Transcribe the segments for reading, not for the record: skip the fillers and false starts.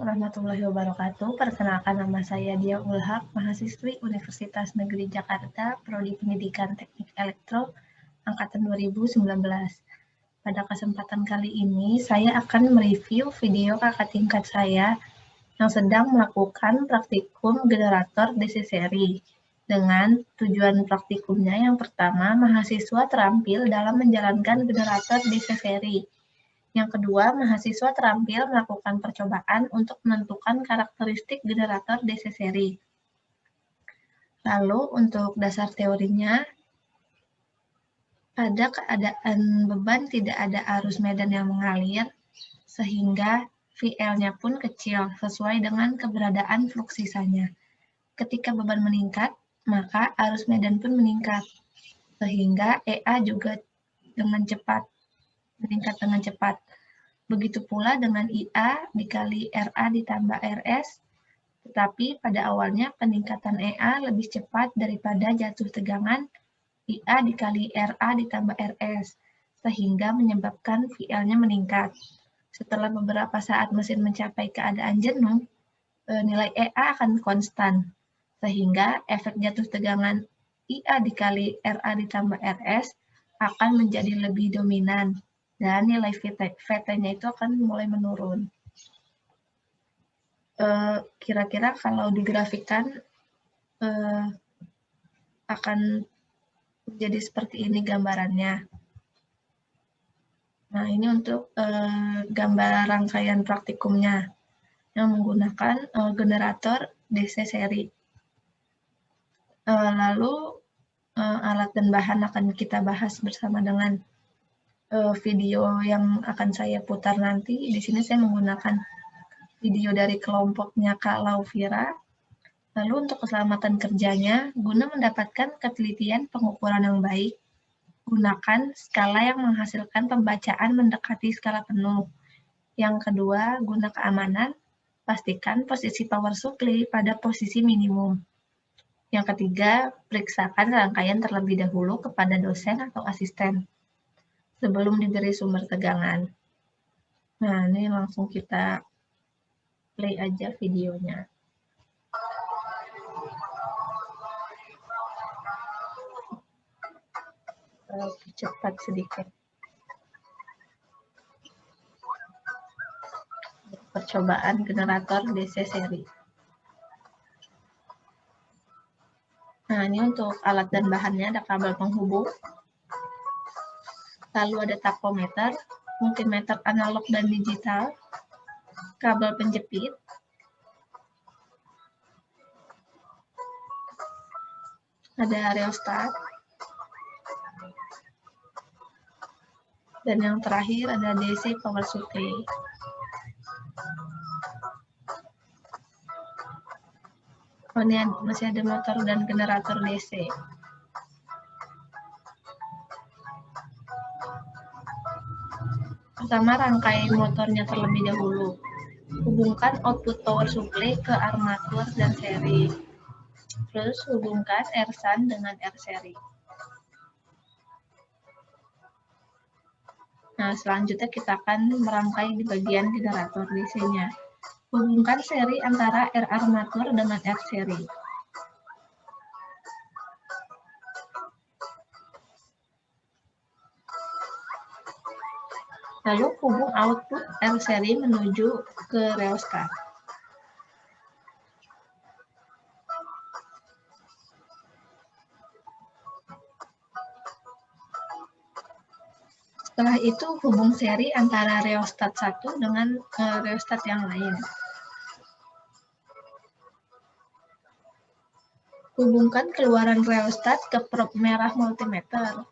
warahmatullahi wabarakatuh. Perkenalkan, nama saya Dia Ulhaq, mahasiswi Universitas Negeri Jakarta, Prodi Pendidikan Teknik Elektro, Angkatan 2019. Pada kesempatan kali ini, saya akan mereview video kakak tingkat saya yang sedang melakukan praktikum generator DC seri. Dengan tujuan praktikumnya yang pertama, mahasiswa terampil dalam menjalankan generator DC seri. Yang kedua, mahasiswa terampil melakukan percobaan untuk menentukan karakteristik generator DC seri. Lalu untuk dasar teorinya, pada keadaan beban tidak ada arus medan yang mengalir, sehingga VL-nya pun kecil sesuai dengan keberadaan flux sisanya. Ketika beban meningkat, maka arus medan pun meningkat, sehingga EA juga meningkat dengan cepat. Begitu pula dengan IA dikali RA ditambah RS, tetapi pada awalnya peningkatan EA lebih cepat daripada jatuh tegangan IA dikali RA ditambah RS, sehingga menyebabkan VL-nya meningkat. Setelah beberapa saat mesin mencapai keadaan jenuh, nilai EA akan konstan, sehingga efek jatuh tegangan IA dikali RA ditambah RS akan menjadi lebih dominan, dan nilai VT-nya itu akan mulai menurun. Kira-kira kalau digrafikan akan jadi seperti ini gambarannya. Nah, ini untuk gambar rangkaian praktikumnya yang menggunakan generator DC seri. Lalu alat dan bahan akan kita bahas bersama dengan video yang akan saya putar nanti. Di sini saya menggunakan video dari kelompoknya Kak Lauvira. Lalu untuk keselamatan kerjanya, guna mendapatkan ketelitian pengukuran yang baik, gunakan skala yang menghasilkan pembacaan mendekati skala penuh. Yang kedua, guna keamanan, pastikan posisi power supply pada posisi minimum. Yang ketiga, periksakan rangkaian terlebih dahulu kepada dosen atau asisten sebelum diberi sumber tegangan. Nah, ini langsung kita play aja videonya. Cepat sedikit. Percobaan generator DC seri. Nah, ini untuk alat dan bahannya, ada kabel penghubung, lalu ada takometer, multimeter analog dan digital, kabel penjepit, ada rheostat, dan yang terakhir ada DC power supply. Oh, ini masih ada motor dan generator DC. Pertama, rangkai motornya terlebih dahulu. Hubungkan output power supply ke armatur dan seri. Terus hubungkan R-SUN dengan R-seri. Nah, selanjutnya kita akan merangkai di bagian generator DC-nya. Hubungkan seri antara R armatur dengan R seri. Lalu hubung output R seri menuju ke rheostat. Setelah itu hubung seri antara rheostat 1 dengan rheostat yang lain. Hubungkan keluaran rheostat ke prob merah multimeter.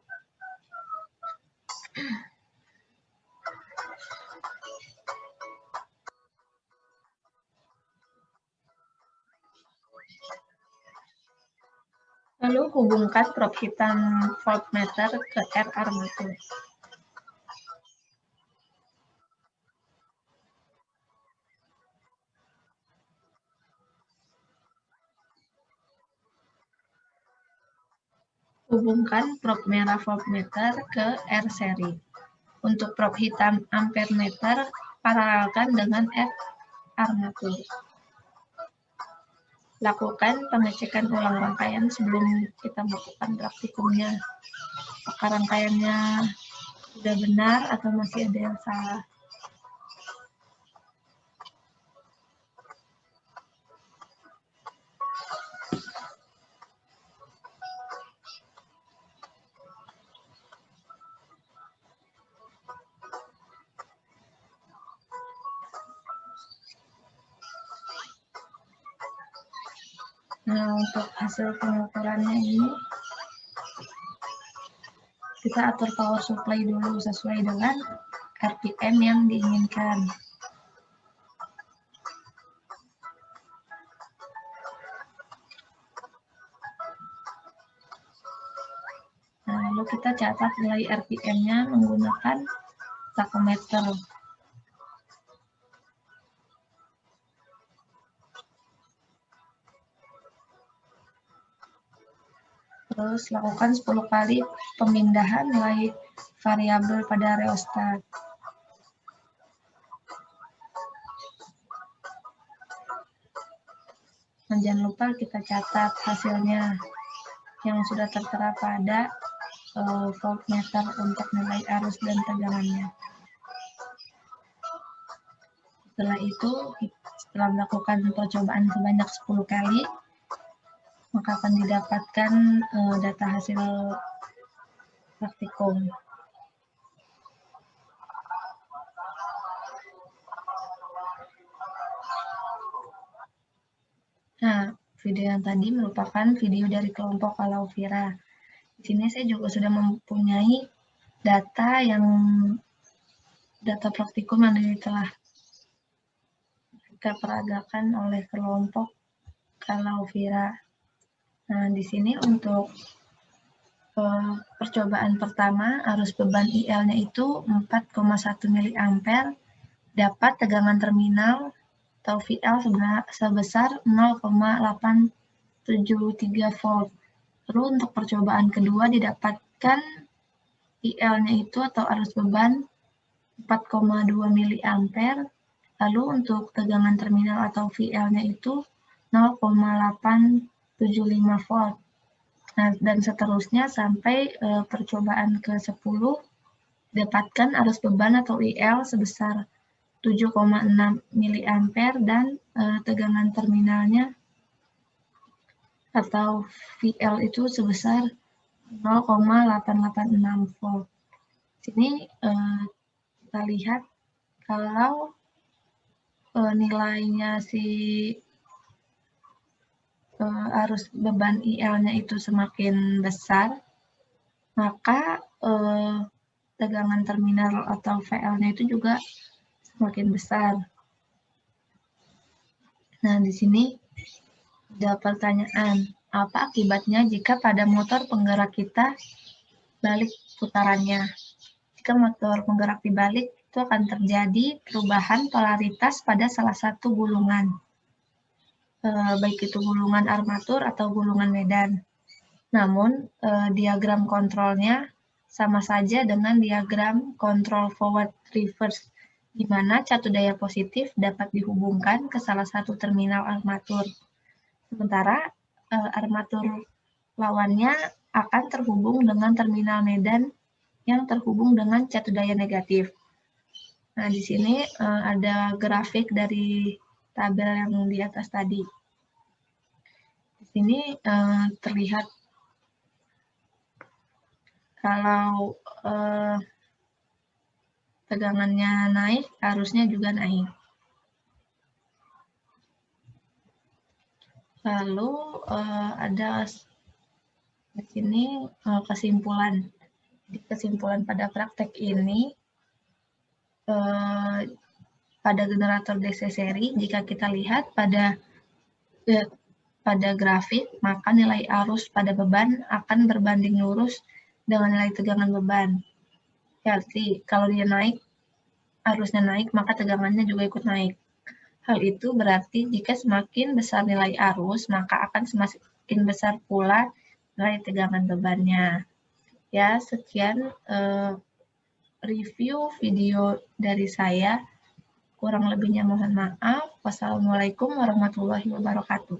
Lalu hubungkan prob hitam voltmeter ke R armatur. Hubungkan prob merah voltmeter ke R seri. Untuk prob hitam ampermeter, paralelkan dengan R armatur. Lakukan pengecekan ulang rangkaian sebelum kita melakukan praktikumnya. Apakah rangkaiannya sudah benar atau masih ada yang salah? Nah, untuk hasil pengukurannya ini, kita atur power supply dulu sesuai dengan RPM yang diinginkan. Nah, lalu kita catat nilai RPM-nya menggunakan tachometer. Terus lakukan 10 kali pemindahan nilai variabel pada rheostat. Dan jangan lupa kita catat hasilnya yang sudah tertera pada voltmeter untuk nilai arus dan tegangannya. Setelah itu, setelah melakukan percobaan sebanyak 10 kali, maka akan didapatkan data hasil praktikum. Nah, video yang tadi merupakan video dari kelompok Alauvira. Di sini saya juga sudah mempunyai data praktikum yang telah kita peragakan oleh kelompok Alauvira. Nah, di sini untuk percobaan pertama, arus beban IL-nya itu 4,1 mA, dapat tegangan terminal atau VL sebesar 0,873 volt. Lalu untuk percobaan kedua didapatkan IL-nya itu atau arus beban 4,2 mA. Lalu untuk tegangan terminal atau VL-nya itu 0,875 volt. Nah, dan seterusnya sampai percobaan ke-10 dapatkan arus beban atau IL sebesar 7,6 mA dan tegangan terminalnya atau VL itu sebesar 0,886 volt. Sini kita lihat kalau nilainya arus beban IL-nya itu semakin besar, maka tegangan terminal atau VL-nya itu juga semakin besar. Nah, di sini ada pertanyaan, apa akibatnya jika pada motor penggerak kita balik putarannya? Jika motor penggerak dibalik, itu akan terjadi perubahan polaritas pada salah satu gulungan, baik itu gulungan armatur atau gulungan medan. Namun, diagram kontrolnya sama saja dengan diagram kontrol forward reverse, di mana catu daya positif dapat dihubungkan ke salah satu terminal armatur. Sementara armatur lawannya akan terhubung dengan terminal medan yang terhubung dengan catu daya negatif. Nah, di sini ada grafik dari tabel yang di atas tadi. Di sini terlihat kalau tegangannya naik, arusnya juga naik. Lalu ada di sini kesimpulan. Jadi kesimpulan pada praktek ini, pada generator DC seri, jika kita lihat pada grafik, maka nilai arus pada beban akan berbanding lurus dengan nilai tegangan beban. Jadi, kalau dia naik, arusnya naik, maka tegangannya juga ikut naik. Hal itu berarti jika semakin besar nilai arus, maka akan semakin besar pula nilai tegangan bebannya. Ya, sekian review video dari saya. Kurang lebihnya mohon maaf. Wassalamualaikum warahmatullahi wabarakatuh.